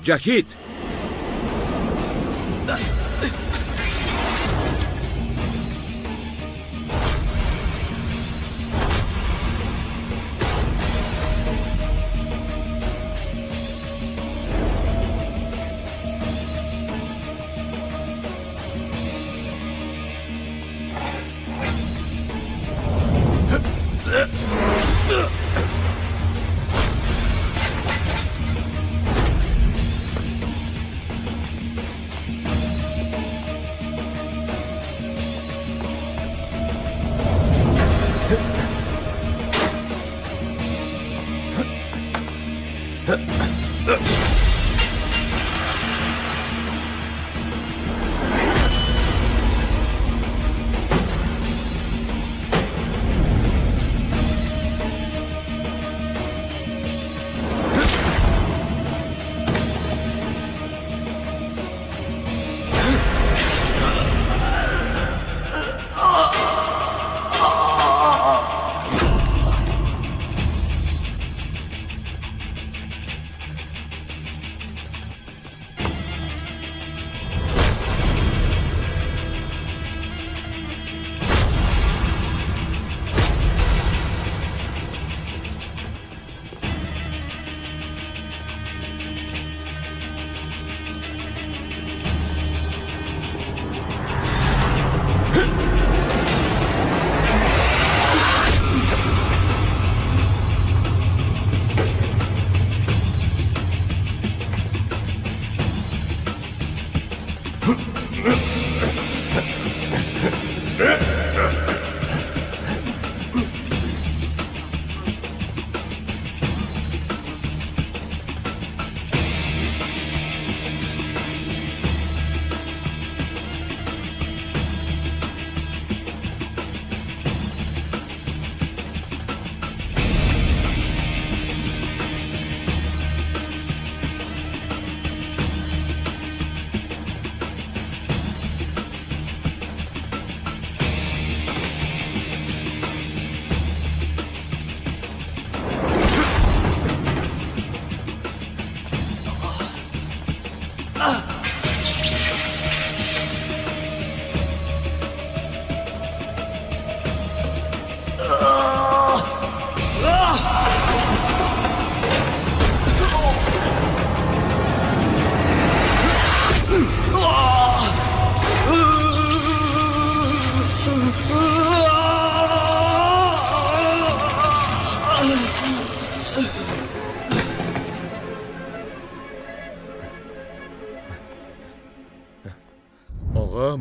Jahid!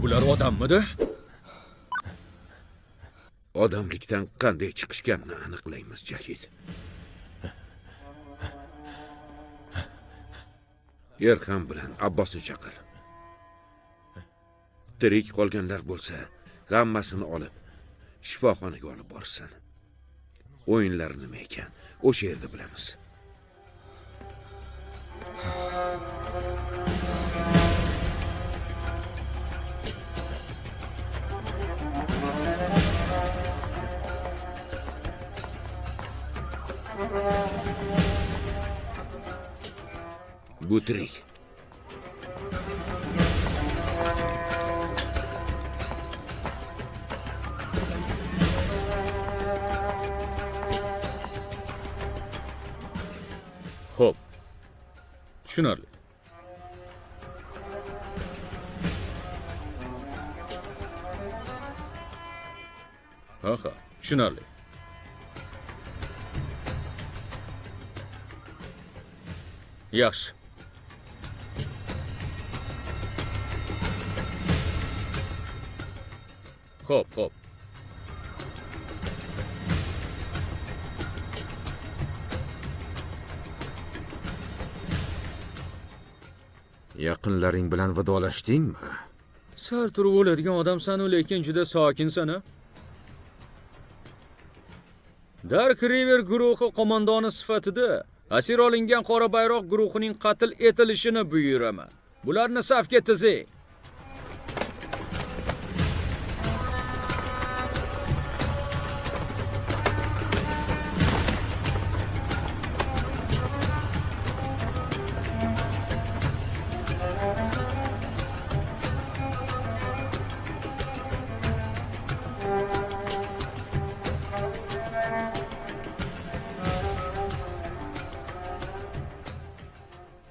Bular odammidi? Odamlikdan qanday chiqishganini aniqlaymiz, Jahid. Erham bilan Abbosni chaqir. Tirik qolganlar bo'lsa, hammasini olib shifoxonaga olib borsin. O'yinlar nima ekan, o'sha yerda bilamiz. Bu tirik. Xo'p. Tushunarli. Ha, tushunarli. Yaxshi. Xo'p. Yaqinlaring bilan vidolashdingmi? Sal turib o'ladigan odamsan, lekin juda sokinsan-a? Dark River guruhi qo'mondoni sifatida asir olingan qora bayroq guruhining qatl etilishini buyuraman. Bularni safga tizing.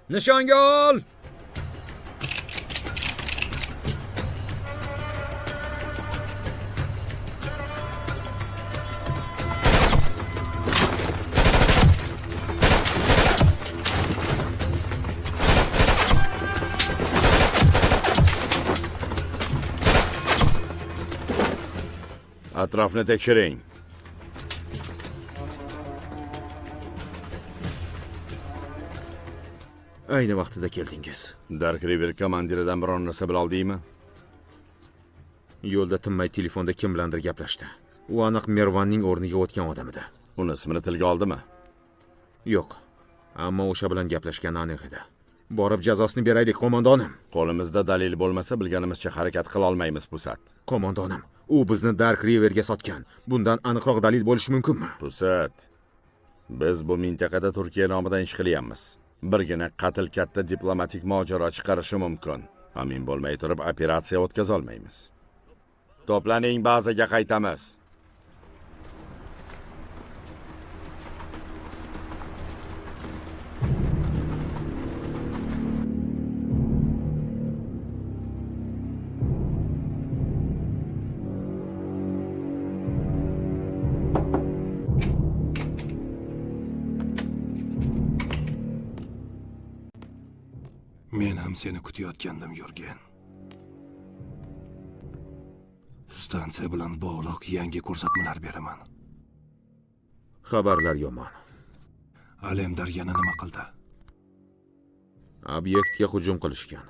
Nishonga ol! Atrofni tekshiring. Ayni vaqtida keldingiz. Dark River komandiridan biror narsa bila oldingmi? Yo'lda tinmay telefonda kim bilandir gaplashdi. U aniq Mervanning o'rniga o'tgan odam edi. Uni ismini tilga oldimi? Yo'q, ammo o'sha bilan gaplashgani aniq edi. Borib jazosini beraylik, qo'mondonim. Qo'limizda dalil bo'lmasa, bilganimizcha harakat qila olmaymiz, Pusat. Qo'mondonim, u bizni Dark Riverga sotgan. Bundan aniqroq dalil bo'lishi mumkinmi? Pusat, biz bu mintaqada Turkiya nomidan ish qilyapmiz. Birgina qatl katta diplomatik mojaro chiqarishi mumkin. Amin bo'lmay turib operatsiya o'tkaza olmaymiz. To'planing, bazaga qaytamiz. Men ham seni kutayotgandim, Yurgen. Stansiya bilan bog'liq yangi ko'rsatmalar beraman. Xabarlar yomon. Alemdar yana nima qildi? Obyektga hujum qilishgan.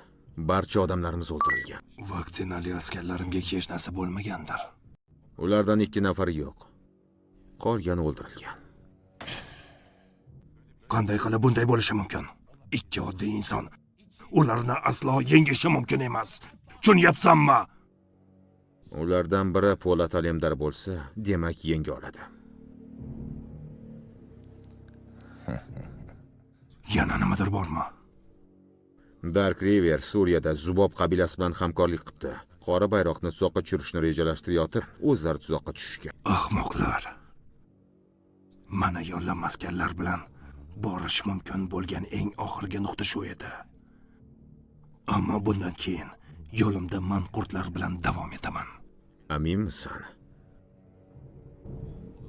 Barcha odamlarimiz o'ldirilgan. Vaksinali askarlarimga hech narsa bo'lmagandir. Ulardan 2 nafari yo'q. Qolgani o'ldirilgan. Qanday qilib bunday bo'lishi mumkin? Ikki oddiy inson ularni aslo yengishi mumkin emas. Tushunyapsanmi? Ulardan biri Po'lat Alemdar bo'lsa, demak yenga oladi. Yana nimadir bormi? Dark River Suriyada Zubob qabilasi bilan hamkorlik qildi. Qora bayroqni tuzoqqa tushirishni rejalashtirayotib, o'zlari tuzoqqa tushishgan. Ahmoqlar. Mana yollanma askarlar bilan borish mumkin bo'lgan eng oxirgi nuqta shu edi. Ammo bundan keyin yo'limda manqurtlar bilan davom etaman. Aminmisan?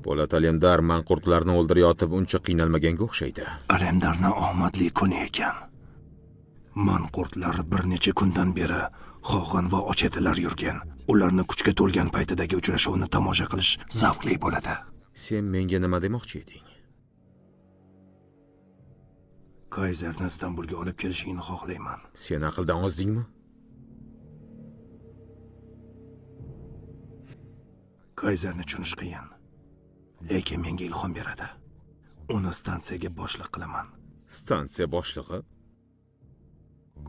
Po'lat Alemdar manqurtlarni o'ldirayotib uncha qiynalmaganga o'xshaydi. Alemdarning omadli kuni ekan. Manqurtlar bir necha kundan beri Xo'g'in va Ochetilar yurgan. Ularni kuchga to'lgan paytidagi uchrashuvni tomosha qilish zavqli bo'ladi. Sen menga nima demoqchi eding? Kayzerni Istanbulga olib kelishingni xohlayman. Sen aqldan ozdingmi? Kayzerni tushunish qiyin. Lekin menga ilhom beradi. Uni stansiyaga boshliq qilaman. Stansiya boshlig'i?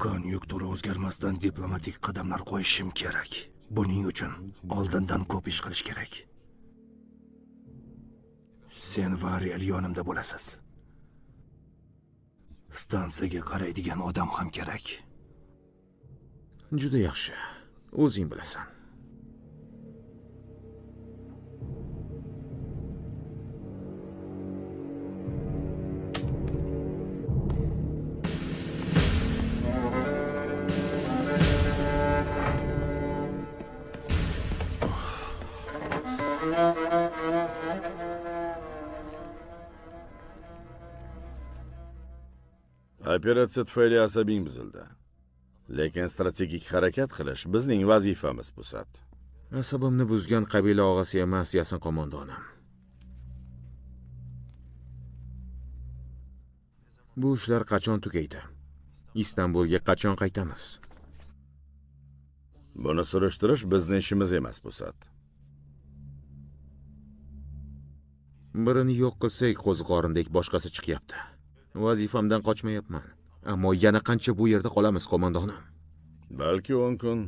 Konjunktura o'zgarmasdan diplomatik qadamlar qo'yishim kerak. Buning uchun oldindan ko'p ish qilish kerak. Sen va Ariel yonimda bo'lasiz. Stansiyaga qaraydigan odam ham kerak. Juda yaxshi. O'zing bilasan. Operatsiya tufayli asabing buzildi. Lekin strategik harakat qilish bizning vazifamiz, Pusat. Asabimni buzgan qabila og'asi emas, Yasin qo'mondonim. Bu ishlar qachon tugaydi? Istanbulga qachon qaytamiz? Buni surishtirish bizning ishimiz emas, Pusat. Birini yo'q qilsak, qo'ziqorindek boshqasi chiqyapti. Vazifamdan qochmayapman. Ammo yana qancha bu yerda qolamiz, qo'mondonim? Balki 10 kun,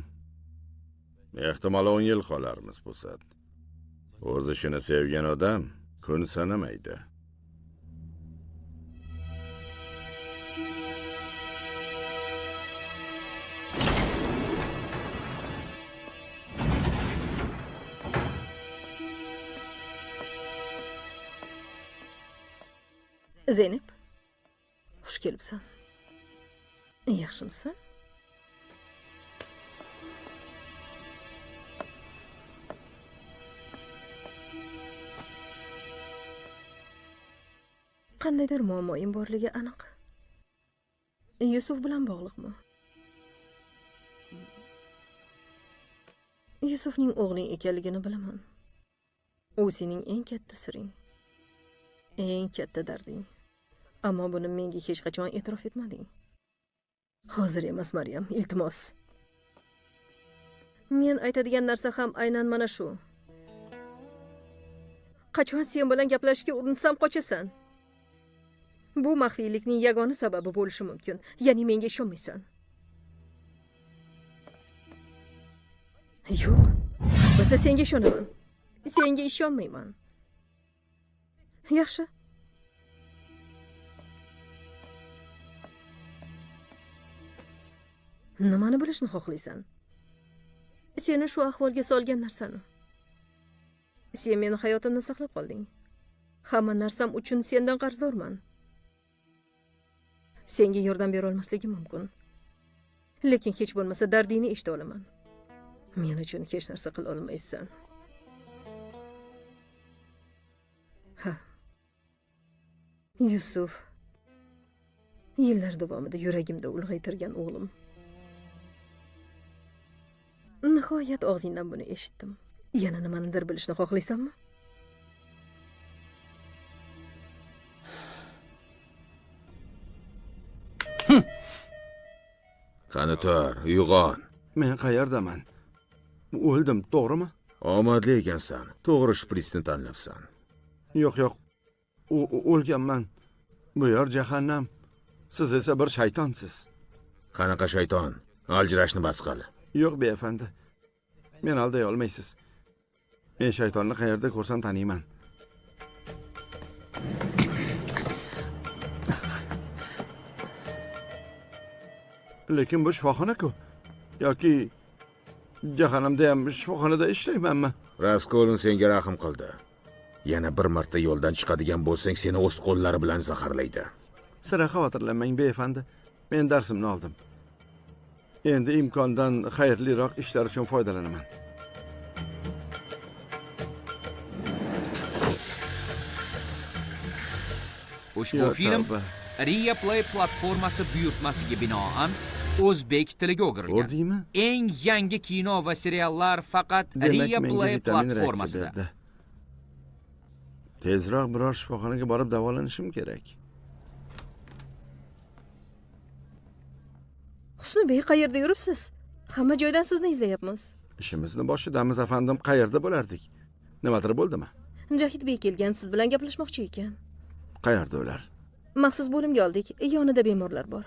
ehtimol 10 yil qolarmiz, Pusat. O'z ishini sevgan odam kun sanamaydi. Zeynep, xush kelibsan. Yaxshimisan? Qandaydir muammoyim borligi aniq. Yusuf bilan bog'liqmi? Yusufning o'g'ling ekanligini bilaman. U sening eng katta siring, eng katta darding. Ammo buni menga hech qachon e'tirof etmading. Hozir emas, Maryam, iltimos. Men aytadigan narsa ham aynan mana shu. Qachon sen bilan gaplashishga urinsam qochasan. Bu maxfiylikning yagona sababi bo'lishi mumkin. Ya'ni menga ishonmaysan. Yo'q. Albatta senga ishonaman. Senga ishonmayman. Yaxshi. Nimani bilishni xohlaysan? Seni shu ahvolga solgan narsani. Sen meni hayotimni saqlab qolding. Hamma narsam uchun sendan qarzdorman. Senga yordam bera olmasligim mumkin. Lekin hech bo'lmasa dardingni eshita olaman. Men uchun hech narsa qila olmaysan. Ha. Yusuf. Yillar davomida yuragimda ulg'aytirgan o'g'lim. Nihoyat og'zingdan buni eshitdim. Yana nimanidir bilishni xohlaysanmi? Qani tur, uyg'on. Men qayerdaman? O'ldim, to'g'rimi? Omadli ekansan. To'g'ri shpritsni tanlabsan. Yo'q. O'lganman. Bu yer jahannam. Siz esa bir shaytonsiz. Qanaqa shayton? Aljirashni bas qil. Yo'q, befandi. Men alday olmaysiz. Men shaytonni qayerda ko'rsam taniyman. Lekin bu shifoxona-ku. Yoki jahannamda ham shifoxonada ishlaymanmi? Raskolin senga rahim qildi. Yana bir marta yo'ldan chiqadigan bo'lsang, seni o'z qo'llari bilan zaharlaydi. Sira xavotirlanmang, befandi. Men darsimni oldim. Endi imkondan xayrliroq ishlar uchun foydalanaman. Ushbu film Riya Play platformasi buyurtmasiga binoan o'zbek tiliga o'girilgan. Ko'rdingmi? Eng yangi kino va seriallar faqat Riya Play platformasida. Tezroq biror shifoxonaga borib davolanishim kerak. Husnibek, qayerda yuribsiz? Hamma joydan sizni izlayapmiz. Ishimizni boshidamiz, afandim. Qayerda bo'lardik? Nimadir bo'ldimi? Jahidbek kelgan, siz bilan gaplashmoqchi ekan. Qayerda ular? Maxsus bo'limga oldik. Yonida bemorlar bor.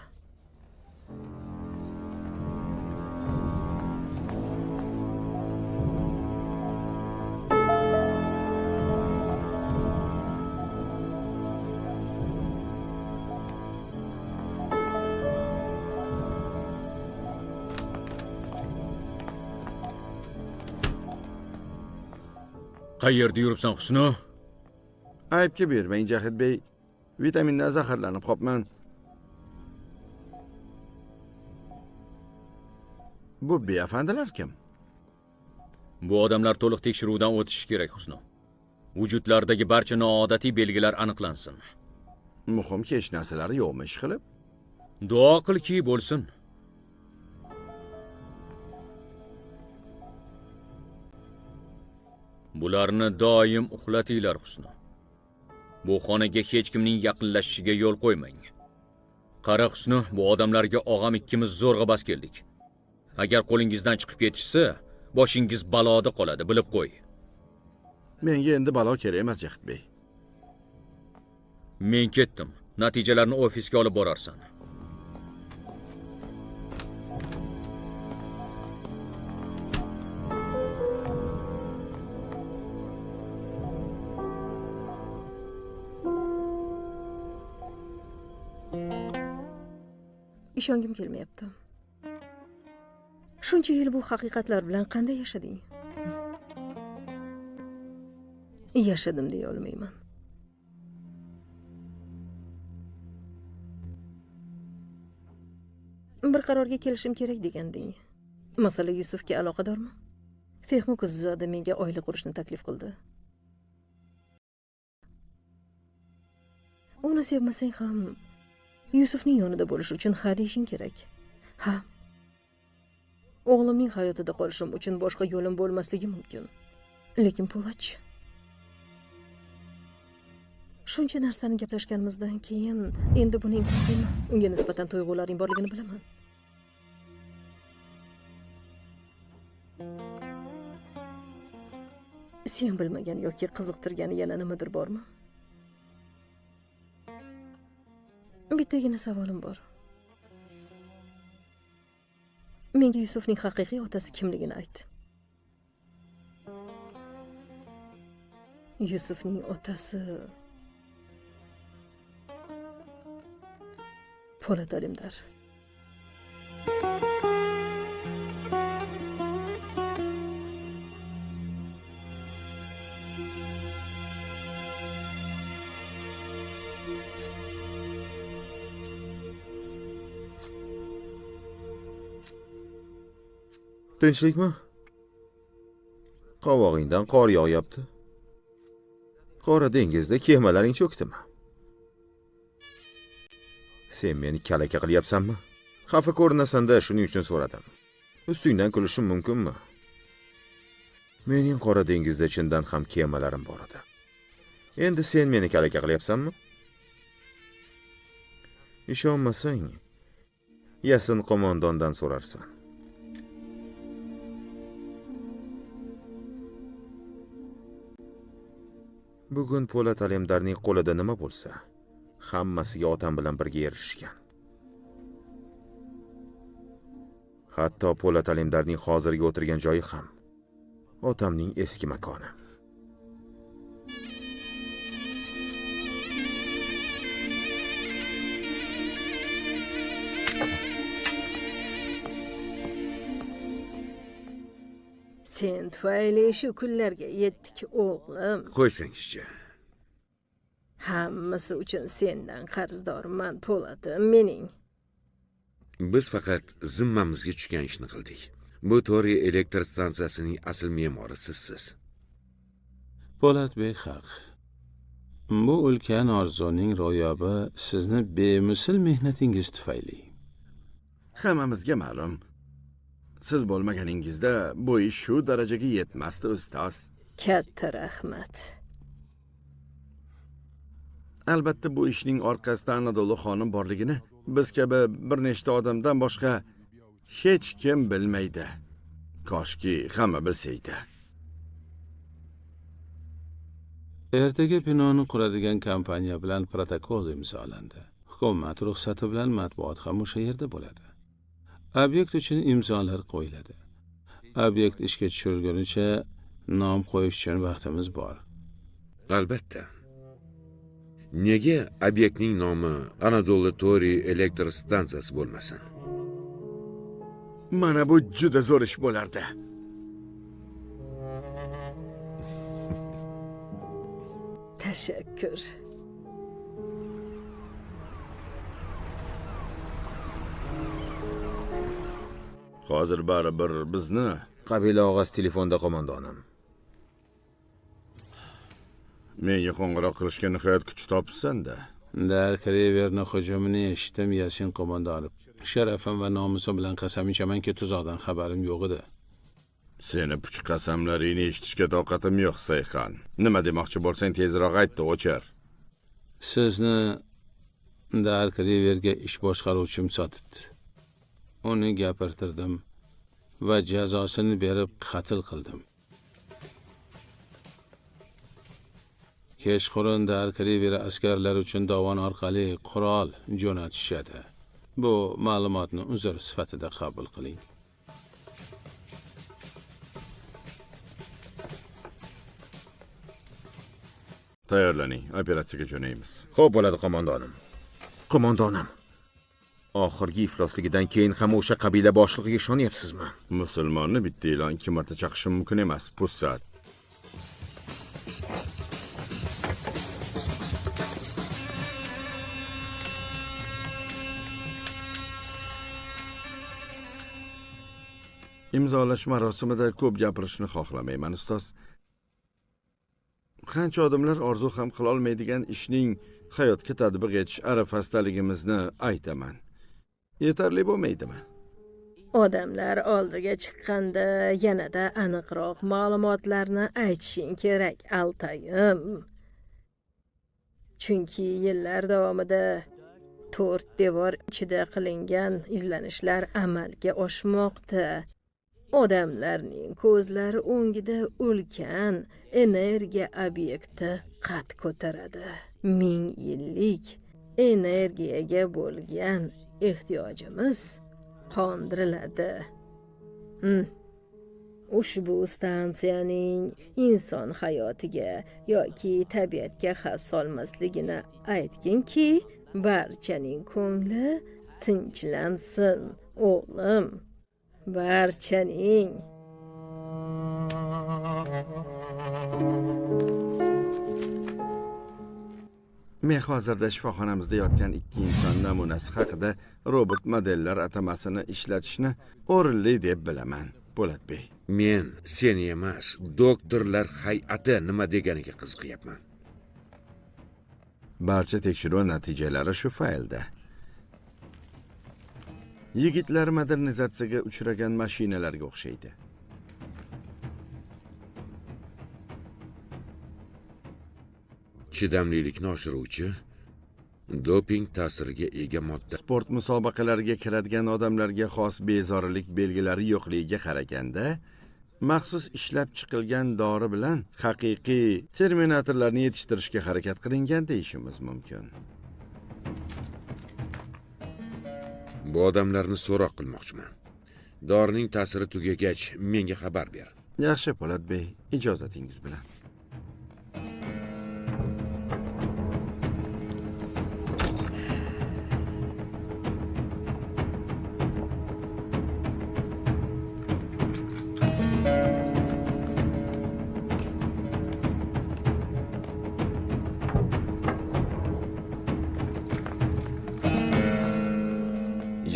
Qayerda yuribsan, Husnu? Aybga bermang, Jahidbek. Vitamindan zaharlanib qopman. Bu beafandilar kim? Bu odamlar to'liq tekshiruvdan o'tishi kerak, Husnu. Vujudlaridagi barcha noodatiy belgilar aniqlansin. Muhim hech narsalari yo'qmi ish qilib? Duo qilki bo'lsin. Bularni doim uxlatinglar, Husnu. Bu xonaga hech kimning yaqinlashishiga yo'l qo'ymang. Qara Husnu, bu odamlarga og'am ikkimiz zo'rg'a bas keldik. Agar qo'lingizdan chiqib ketishsa, boshingiz baloda qoladi, bilib qo'y. Menga endi balo kerak emas, Jahidbek. Men ketdim. Natijalarni ofisga olib borarsan. Ishongim kelmayapti. Shuncha yil bu haqiqatlar bilan qanday yashading? Yashadim deya olmayman. Bir qarorga kelishim kerak deganding. Masala Yusufga aloqadormi? Fehmu Qizzoda menga oila qurishni taklif qildi. Uni sevmasang ham Yusufning yonida bo'lish uchun ha deyishing kerak. Ha. O'g'limning hayotida qolishim uchun boshqa yo'lim bo'lmasligi mumkin. Lekin Po'latchi. Shuncha narsani gaplashganimizdan keyin endi buning unga nisbatan tuyg'ularing borligini bilaman. Sen bilmagan yoki qiziqtirgani yana nimadir bormi? Bittagina savolim bor. Menga Yusufning haqiqiy otasi kimligini ayt. Yusufning otasi Po'lat Alimdar. Tinchlikmi? Qovog'ingdan qor yog'yapti. Qora dengizda kemalaring cho'kdimi? Sen meni kalaka qilyapsanmi? Xafa ko'rinasan-da, shuning uchun so'radim. Ustingdan kulishim mumkinmi? Mening qora dengizda chindan ham kemalarim bor edi. Endi sen meni kalaka qilyapsanmi? Ishonmasang, Yasin qo'mondondan so'rarsan. Bugun Po'lat Alimdarning qo'lida nima bo'lsa, hammasiga otam bilan birga erishishgan. Hatto Po'lat Alimdarning hozirgi o'tirgan joyi ham otamning eski makoni. Sen tufayli shu kunlarga yetdik, o'g'lim. Qo'ysangizchi. Hammasi uchun sendan qarzdorman, Po'latim mening. Biz faqat zimmamizga tushgan ishni qildik. Bu Tori elektr stansiyasining asl me'mori sizsiz. Po'latbek haq. Bu ulkan orzuning ro'yobi sizni bemisl mehnatingiz tufayli. Hammamizga ma'lum. Siz bo'lmaganingizda bu ish shu darajaga yetmasdi, ustoz. Katta rahmat. Albatta bu ishning orqasida Anadolu xonim borligini biz kabi bir nechta odamdan boshqa hech kim bilmaydi. Koshki hamma bilsaydi. Ertaga binoni quradigan kompaniya bilan protokol imzolandi. Hukumat ruxsati bilan matbuot ham o'sha yerda bo'ladi. Obyekt uchun imzolar qo'yiladi. Obyekt ishga tushirilgunicha nom qo'yish uchun vaqtimiz bor. Albatta. Nega obyektning nomi Anadolu Tori elektr stansiyasi bo'lmasin? Mana bu juda zo'r ish bo'lardi. Tashakkur. Hozir baribir bizni Qabila og'asi telefonda qo'mondonim. menga qo'ng'iroq qilishga nihoyat kuch topibsan-da. Dark Riverni hujumini eshitdim, Yasin qo'mondonov. Sharafim va nomusim bilan qasam ichamanki, tuzoqdan xabarim yo'q edi. Seni puch qasamlaringni eshitishga toqatim yo'q, Sayxon. Nima demoqchi bo'lsang tezroq ayt, o'chir. Sizni Dark Riverga ish boshqaruvchim sotibdi. Uni gapirtirdim va jazosini berib qatl qildim. Kechqurun Dark River askarlar uchun dovon orqali qurol jo'natishadi. Bu ma'lumotni uzr sifatida qabul qiling. Tayyorlaning, operatsiyaga jo'naymiz. Xo'p bo'ladi qo'mondonim. Qo'mondonim. Oxirgi iflosligidan keyin ham o'sha qabila boshlig'iga ishonyapsizmi? Musulmonni bitta ilon 2 marta chaqishi mumkin emas, pussat. Imzolash marosimida ko'p gapirishni xohlamayman, ustoz. Qancha odamlar orzu ham qila olmaydigan ishning hayotga tatbiq etish arafasidligimizni aytaman. Yetarli bo'lmaydimi? Odamlar oldiga chiqqanda yanada aniqroq ma'lumotlarni aytishing kerak, Altayim. Chunki yillar davomida 4 devor ichida qilingan izlanishlar amalga oshmoqda. Odamlarning ko'zlari o'ngida ulkan energiya obyekti qad ko'taradi. 1000 yillik energiyaga bo'lgan ehtiyojimiz qondiriladi. Ushbu stansiyaning inson hayotiga yoki tabiatga xavf solmasligini aytginki, barchaning ko'ngli tinchlansin, o'g'lim. Barchaning. Men hozirda shifoxonamizda yotgan 2 inson namunasi haqida robot modellar atamasini ishlatishni o'rinli deb bilaman, Po'latbey. Men seni emas, doktorlar hay'ati nima deganiga qiziqyapman. Barcha tekshiruv natijalari shu faylda. Yigitlar modernizatsiyaga uchragan mashinalarga o'xshaydi. Chidamlilikni oshiruvchi, doping ta'siriga ega modda. Sport musobaqalariga kiradigan odamlarga xos bezorilik belgilari yo'qligiga qaraganda, maxsus ishlab chiqilgan dori bilan haqiqiy terminatorlarni yetishtirishga harakat qilingan deyishimiz mumkin. Bu odamlarni so'roq qilmoqchiman. Dorining ta'siri tugagach, menga xabar ber. Yaxshi, Po'latbey, ijozatingiz bilan.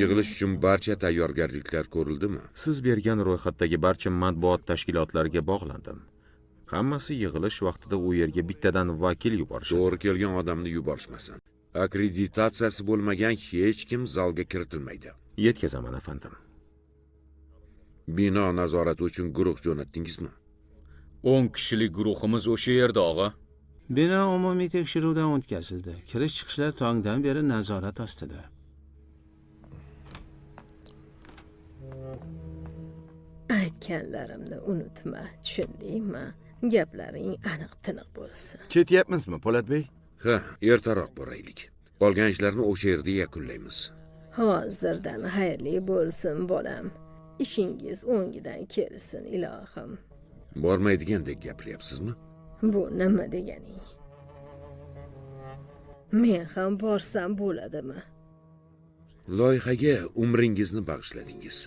Yig'ilish uchun barcha tayyorgarliklar ko'rildimi? Siz bergan ro'yxatdagi barcha matbuot tashkilotlariga bog'landim. Hammasi yig'ilish vaqtida u yerga bittadan vakil yuborishadi. To'g'ri kelgan odamni yuborishmasin. Akkreditatsiyasi bo'lmagan hech kim zalga kiritilmaydi. Yetkazaman, afandim. Bino nazorati uchun guruh jo'natdingizmi? 10 kishilik guruhimiz o'sha yerda, og'a. Bino umumiy tekshiruvdan o'tkazildi. Kirish-chiqishlar tongdan beri nazorat ostida. Aytganlarimni unutma, tushundingmi? Gaplaring aniq-tiniq bo'lsin. Ketyapmizmi, Po'latbey? Ha, ertaroq boraylik. Qolgan ishlarni o'sha yerda yakunlaymiz. Hozirdan xayrli bo'lsin, bolam. Ishingiz o'ngidan kelsin, ilohim. Bormaydigandek gapiryapsizmi? Bu nima deganing? Men ham borsam bo'ladimi? Loyihaga umringizni bag'ishladingiz.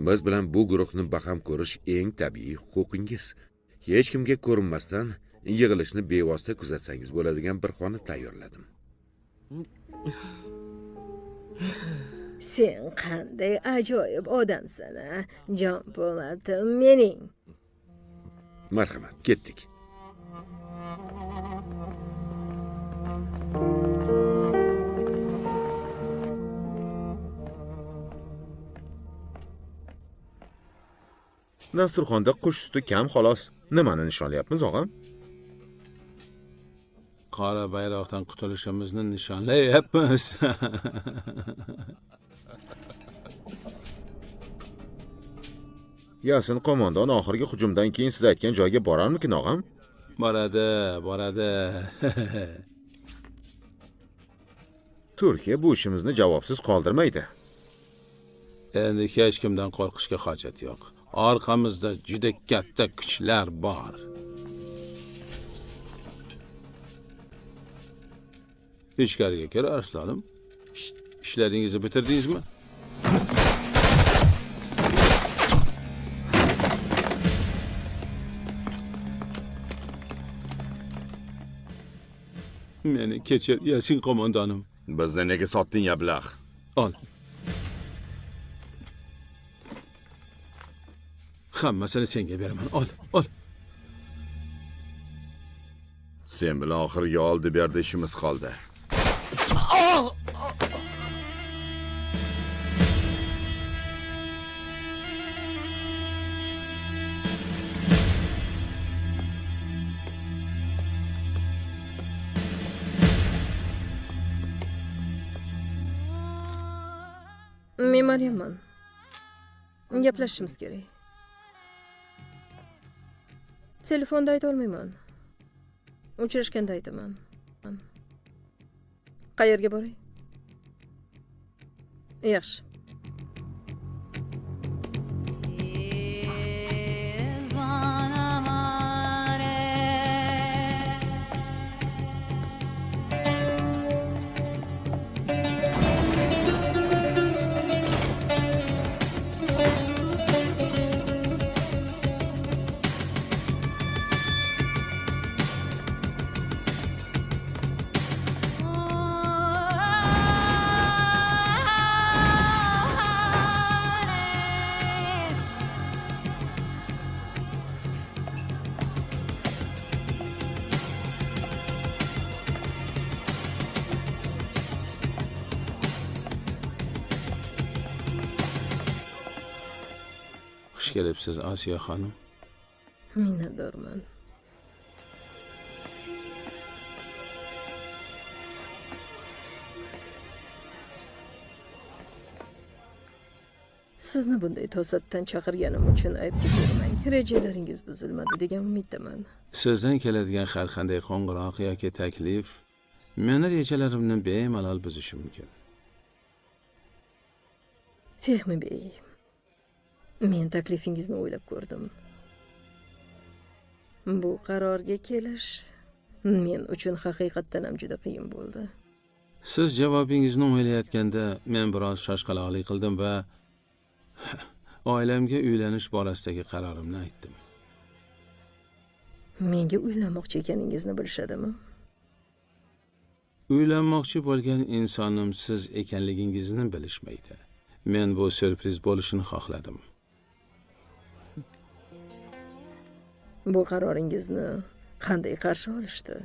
Biz bilan bu guruhni baham ko'rish eng tabiiy huquqingiz. Hech kimga ko'rinmasdan yig'ilishni bevosita kuzatsangiz bo'ladigan bir xona tayyorladim. Sen qanday ajoyib odamsan, jon Po'latim mening. Marhamat, ketdik. Dasturxonda qush suti kam xolos. Nimani nishonlayapmiz, og'am? Qora bayroqdan qutulishimizni nishonlayapmiz. Yasin qo'mondon oxirgi hujumdan keyin siz aytgan joyga borarmikin, og'am? Boradi. Turkiya bu ishimizni javobsiz qoldirmaydi. Endi hech kimdan qo'rqishga hojat yo'q. Orqamizda juda katta kuchlar bor. Ichkariga kir, Arstonim. Ishlaringizni bitirdingizmi? Meni kechir, Yasin qo'mondonim. Bizni nega sotding, ablah? Ol. Hammasini senga beraman. Ol. Sen bilan oxirgi oldi berdi ishimiz qoldi. Men Maryamman. Gaplashishimiz kerak. Telefonda ayta olmayman. Uchrashganda aytaman. Qayerga boray? Yaxshi. Xush kelibsiz, Osiyo xonim. Minnatdorman. Sizni bunday to'satdan chaqirganim uchun aybga bermang. Rejalaringiz buzilmadi degan umiddaman. Sizdan keladigan har qanday qo'ng'iroq yoki taklif meni rejalarimni bemalol buzishi mumkin. Fehmi Bey, men taklifingizni o'ylab ko'rdim. Bu qarorga kelish men uchun haqiqatdan ham juda qiyin bo'ldi. Siz javobingizni o'ylayotganda men biroz shoshqaloqlik qildim va oilamga uylanish borasidagi qarorimni aytdim. Menga uylanmoqchi ekaningizni bilishadimi? Uylanmoqchi bo'lgan insonim siz ekanligingizni bilishmaydi. Men bu syurpriz bo'lishini xohladim. Bu qaroringizni qanday qarshi olishdi?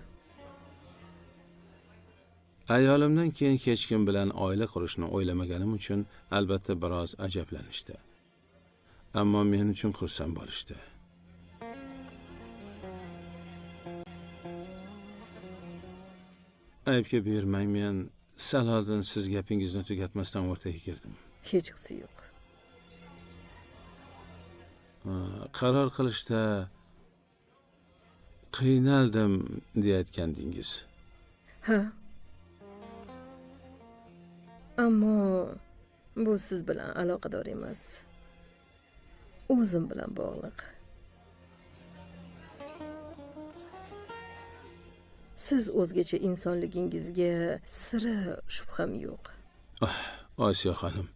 Ayolimdan keyin hech kim bilan oila qurishni o'ylamaganim uchun albatta biroz ajablanishdi. Ammo men uchun xursand bo'lishdi. Aybga buyurmang, men sal oldin siz gapingizni tugatmasdan o'rtaga kirdim. Hechqisi yo'q. Qaror qilishda qiynaldim deyotgandingiz. Ha. Ammo bu siz bilan aloqador emas. O'zim bilan bog'liq. Siz o'zgacha insonligingizga sira shubham yo'q. Osiyo xonim,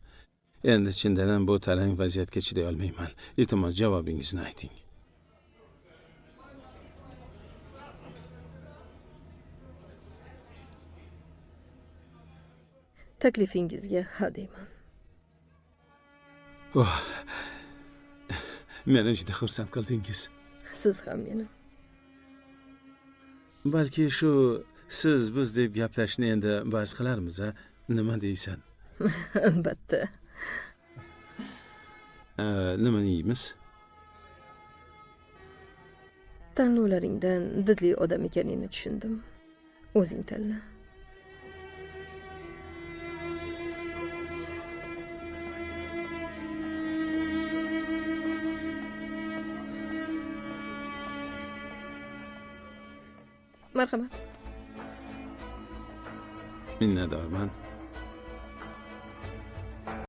endi chindan ham bu tarang vaziyatga chiday olmayman. Iltimos javobingizni ayting. Taklifingizga ha deyman. Meni juda xursand qildingiz. Siz ham meni. Balki shu siz biz deb gaplashni endi bas qilarmiz, a? Nima deysan? Albatta. Nimani yeymiz? Tanlovlaringdan didli odam ekaningni tushundim. O'zing tanla. Marhamat. Minnatdorman.